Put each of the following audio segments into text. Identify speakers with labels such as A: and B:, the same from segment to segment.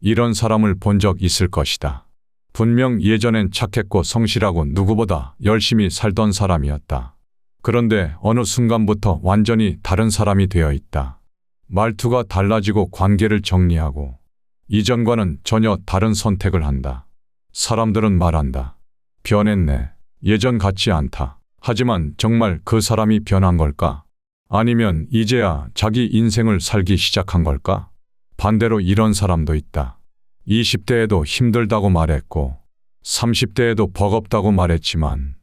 A: 이런 사람을 본 적 있을 것이다. 분명 예전엔 착했고 성실하고 누구보다 열심히 살던 사람이었다. 그런데 어느 순간부터 완전히 다른 사람이 되어 있다. 말투가 달라지고 관계를 정리하고 이전과는 전혀 다른 선택을 한다. 사람들은 말한다. 변했네. 예전 같지 않다. 하지만 정말 그 사람이 변한 걸까? 아니면 이제야 자기 인생을 살기 시작한 걸까? 반대로 이런 사람도 있다. 20대에도 힘들다고 말했고 30대에도 버겁다고 말했지만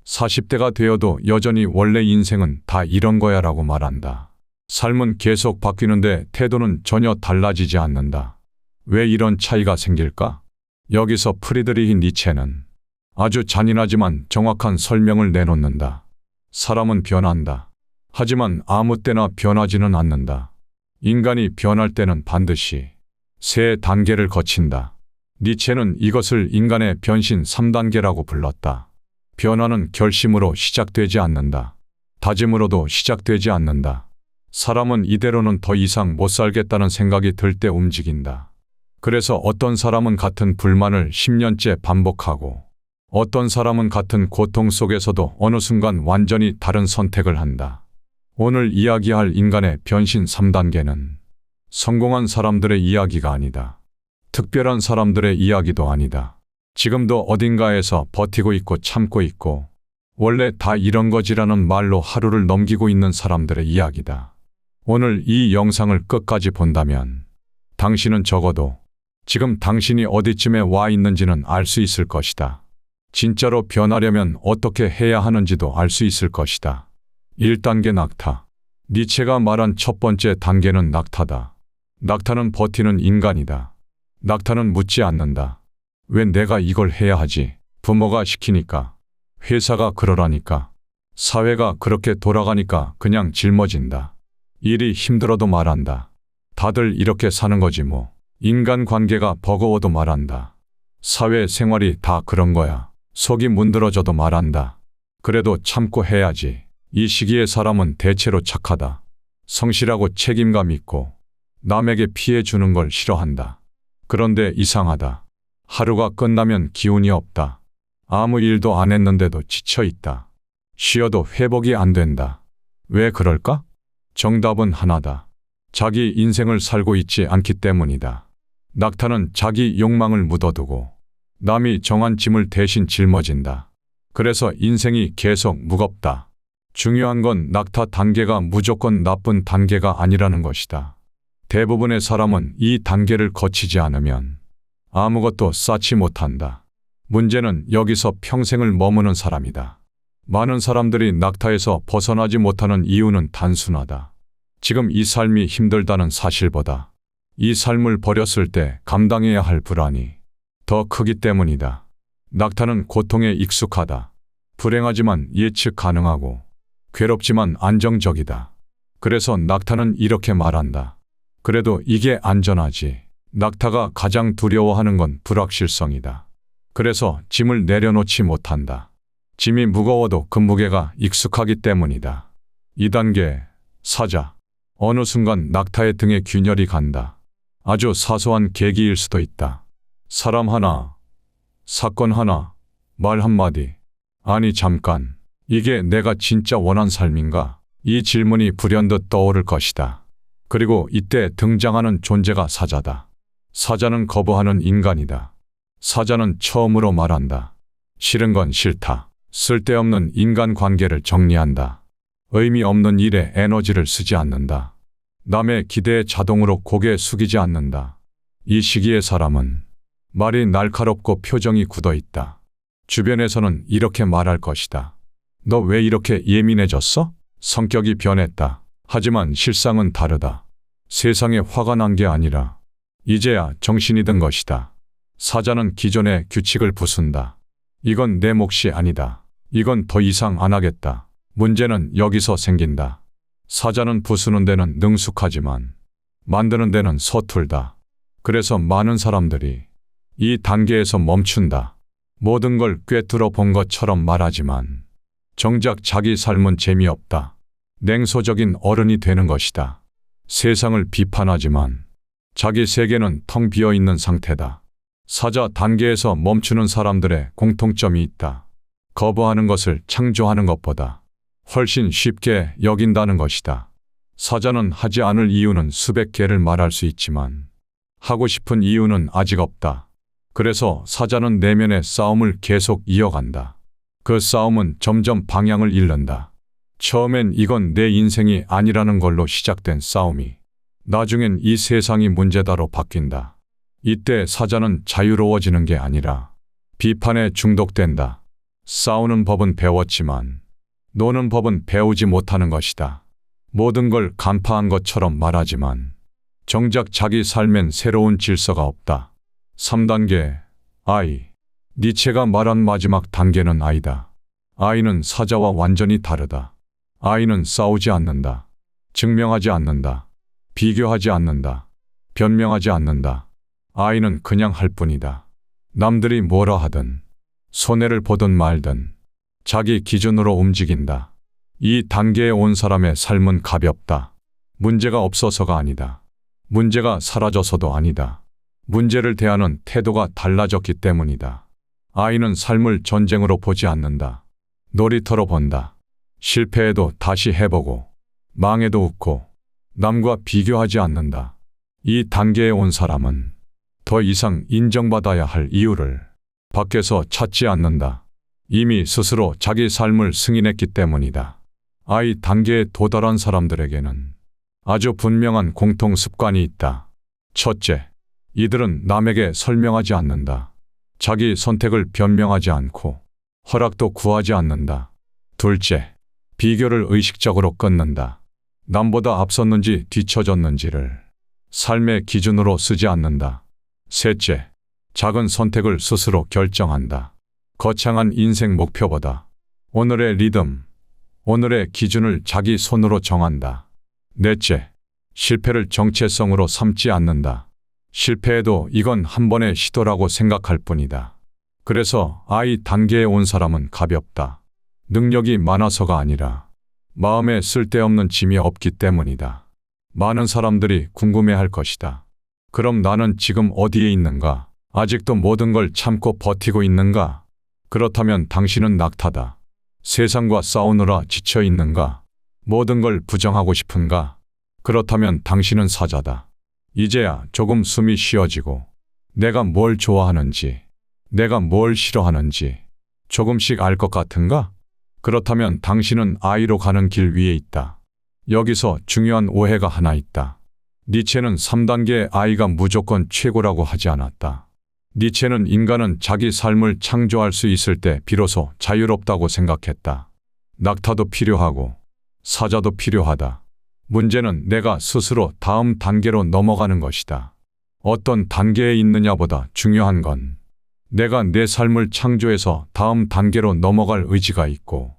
A: 40대가 되어도 여전히 원래 인생은 다 이런 거야 라고 말한다. 삶은 계속 바뀌는데 태도는 전혀 달라지지 않는다. 왜 이런 차이가 생길까? 여기서 프리드리히 니체는 아주 잔인하지만 정확한 설명을 내놓는다. 사람은 변한다. 하지만 아무 때나 변하지는 않는다. 인간이 변할 때는 반드시 세 단계를 거친다. 니체는 이것을 인간의 변신 3단계라고 불렀다. 변화는 결심으로 시작되지 않는다. 다짐으로도 시작되지 않는다. 사람은 이대로는 더 이상 못 살겠다는 생각이 들 때 움직인다. 그래서 어떤 사람은 같은 불만을 10년째 반복하고 어떤 사람은 같은 고통 속에서도 어느 순간 완전히 다른 선택을 한다. 오늘 이야기할 인간의 변신 3단계는 성공한 사람들의 이야기가 아니다. 특별한 사람들의 이야기도 아니다. 지금도 어딘가에서 버티고 있고 참고 있고 원래 다 이런 거지라는 말로 하루를 넘기고 있는 사람들의 이야기다. 오늘 이 영상을 끝까지 본다면 당신은 적어도 지금 당신이 어디쯤에 와 있는지는 알 수 있을 것이다. 진짜로 변하려면 어떻게 해야 하는지도 알 수 있을 것이다. 1단계 낙타. 니체가 말한 첫 번째 단계는 낙타다. 낙타는 버티는 인간이다. 낙타는 묻지 않는다. 왜 내가 이걸 해야 하지? 부모가 시키니까. 회사가 그러라니까. 사회가 그렇게 돌아가니까 그냥 짊어진다. 일이 힘들어도 말한다. 다들 이렇게 사는 거지 뭐. 인간관계가 버거워도 말한다. 사회 생활이 다 그런 거야. 속이 문드러져도 말한다. 그래도 참고 해야지. 이 시기의 사람은 대체로 착하다. 성실하고 책임감 있고 남에게 피해 주는 걸 싫어한다. 그런데 이상하다. 하루가 끝나면 기운이 없다. 아무 일도 안 했는데도 지쳐 있다. 쉬어도 회복이 안 된다. 왜 그럴까? 정답은 하나다. 자기 인생을 살고 있지 않기 때문이다. 낙타는 자기 욕망을 묻어두고 남이 정한 짐을 대신 짊어진다. 그래서 인생이 계속 무겁다. 중요한 건 낙타 단계가 무조건 나쁜 단계가 아니라는 것이다. 대부분의 사람은 이 단계를 거치지 않으면 아무것도 쌓지 못한다. 문제는 여기서 평생을 머무는 사람이다. 많은 사람들이 낙타에서 벗어나지 못하는 이유는 단순하다. 지금 이 삶이 힘들다는 사실보다 이 삶을 버렸을 때 감당해야 할 불안이 더 크기 때문이다. 낙타는 고통에 익숙하다. 불행하지만 예측 가능하고 괴롭지만 안정적이다. 그래서 낙타는 이렇게 말한다. 그래도 이게 안전하지. 낙타가 가장 두려워하는 건 불확실성이다. 그래서 짐을 내려놓지 못한다. 짐이 무거워도 그 무게가 익숙하기 때문이다. 2단계, 사자. 어느 순간 낙타의 등에 균열이 간다. 아주 사소한 계기일 수도 있다. 사람 하나, 사건 하나, 말 한마디. 아니 잠깐, 이게 내가 진짜 원한 삶인가? 이 질문이 불현듯 떠오를 것이다. 그리고 이때 등장하는 존재가 사자다. 사자는 거부하는 인간이다. 사자는 처음으로 말한다. 싫은 건 싫다. 쓸데없는 인간관계를 정리한다. 의미 없는 일에 에너지를 쓰지 않는다. 남의 기대에 자동으로 고개 숙이지 않는다. 이 시기의 사람은 말이 날카롭고 표정이 굳어 있다. 주변에서는 이렇게 말할 것이다. 너 왜 이렇게 예민해졌어? 성격이 변했다. 하지만 실상은 다르다. 세상에 화가 난 게 아니라 이제야 정신이 든 것이다. 사자는 기존의 규칙을 부순다. 이건 내 몫이 아니다. 이건 더 이상 안 하겠다. 문제는 여기서 생긴다. 사자는 부수는 데는 능숙하지만 만드는 데는 서툴다. 그래서 많은 사람들이 이 단계에서 멈춘다. 모든 걸 꿰뚫어 본 것처럼 말하지만 정작 자기 삶은 재미없다. 냉소적인 어른이 되는 것이다. 세상을 비판하지만 자기 세계는 텅 비어 있는 상태다. 사자 단계에서 멈추는 사람들의 공통점이 있다. 거부하는 것을 창조하는 것보다 훨씬 쉽게 여긴다는 것이다. 사자는 하지 않을 이유는 수백 개를 말할 수 있지만 하고 싶은 이유는 아직 없다. 그래서 사자는 내면의 싸움을 계속 이어간다. 그 싸움은 점점 방향을 잃는다. 처음엔 이건 내 인생이 아니라는 걸로 시작된 싸움이 나중엔 이 세상이 문제다로 바뀐다. 이때 사자는 자유로워지는 게 아니라 비판에 중독된다. 싸우는 법은 배웠지만 노는 법은 배우지 못하는 것이다. 모든 걸 간파한 것처럼 말하지만 정작 자기 삶엔 새로운 질서가 없다. 3단계 I. 니체가 말한 마지막 단계는 I다. I는 사자와 완전히 다르다. I는 싸우지 않는다. 증명하지 않는다. 비교하지 않는다. 변명하지 않는다. I는 그냥 할 뿐이다. 남들이 뭐라 하든 손해를 보든 말든 자기 기준으로 움직인다. 이 단계에 온 사람의 삶은 가볍다. 문제가 없어서가 아니다. 문제가 사라져서도 아니다. 문제를 대하는 태도가 달라졌기 때문이다. I는 삶을 전쟁으로 보지 않는다. 놀이터로 본다. 실패해도 다시 해보고 망해도 웃고 남과 비교하지 않는다. 이 단계에 온 사람은 더 이상 인정받아야 할 이유를 밖에서 찾지 않는다. 이미 스스로 자기 삶을 승인했기 때문이다. I 단계에 도달한 사람들에게는 아주 분명한 공통 습관이 있다. 첫째, 이들은 남에게 설명하지 않는다. 자기 선택을 변명하지 않고 허락도 구하지 않는다. 둘째, 비교를 의식적으로 끊는다. 남보다 앞섰는지 뒤처졌는지를 삶의 기준으로 쓰지 않는다. 셋째, 작은 선택을 스스로 결정한다. 거창한 인생 목표보다 오늘의 리듬, 오늘의 기준을 자기 손으로 정한다. 넷째, 실패를 정체성으로 삼지 않는다. 실패해도 이건 한 번의 시도라고 생각할 뿐이다. 그래서 I 단계에 온 사람은 가볍다. 능력이 많아서가 아니라 마음에 쓸데없는 짐이 없기 때문이다. 많은 사람들이 궁금해할 것이다. 그럼 나는 지금 어디에 있는가? 아직도 모든 걸 참고 버티고 있는가? 그렇다면 당신은 낙타다. 세상과 싸우느라 지쳐 있는가? 모든 걸 부정하고 싶은가? 그렇다면 당신은 사자다. 이제야 조금 숨이 쉬어지고 내가 뭘 좋아하는지, 내가 뭘 싫어하는지 조금씩 알 것 같은가? 그렇다면 당신은 I로 가는 길 위에 있다. 여기서 중요한 오해가 하나 있다. 니체는 3단계 I가 무조건 최고라고 하지 않았다. 니체는 인간은 자기 삶을 창조할 수 있을 때 비로소 자유롭다고 생각했다. 낙타도 필요하고 사자도 필요하다. 문제는 내가 스스로 다음 단계로 넘어가는 것이다. 어떤 단계에 있느냐보다 중요한 건 내가 내 삶을 창조해서 다음 단계로 넘어갈 의지가 있고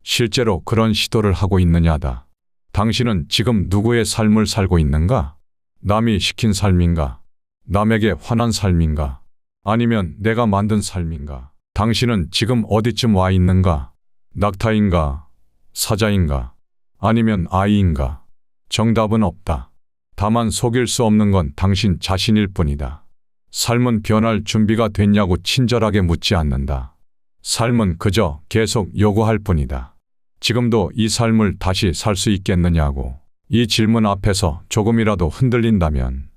A: 실제로 그런 시도를 하고 있느냐다. 당신은 지금 누구의 삶을 살고 있는가? 남이 시킨 삶인가? 남에게 화난 삶인가? 아니면 내가 만든 삶인가? 당신은 지금 어디쯤 와 있는가? 낙타인가? 사자인가? 아니면 I인가? 정답은 없다. 다만 속일 수 없는 건 당신 자신일 뿐이다. 삶은 변할 준비가 됐냐고 친절하게 묻지 않는다. 삶은 그저 계속 요구할 뿐이다. 지금도 이 삶을 다시 살 수 있겠느냐고 이 질문 앞에서 조금이라도 흔들린다면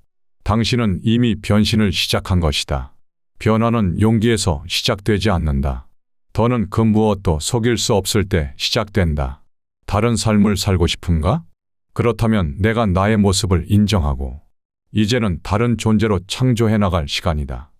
A: 당신은 이미 변신을 시작한 것이다. 변화는 용기에서 시작되지 않는다. 더는 그 무엇도 속일 수 없을 때 시작된다. 다른 삶을 살고 싶은가? 그렇다면 내가 나의 모습을 인정하고 이제는 다른 존재로 창조해 나갈 시간이다.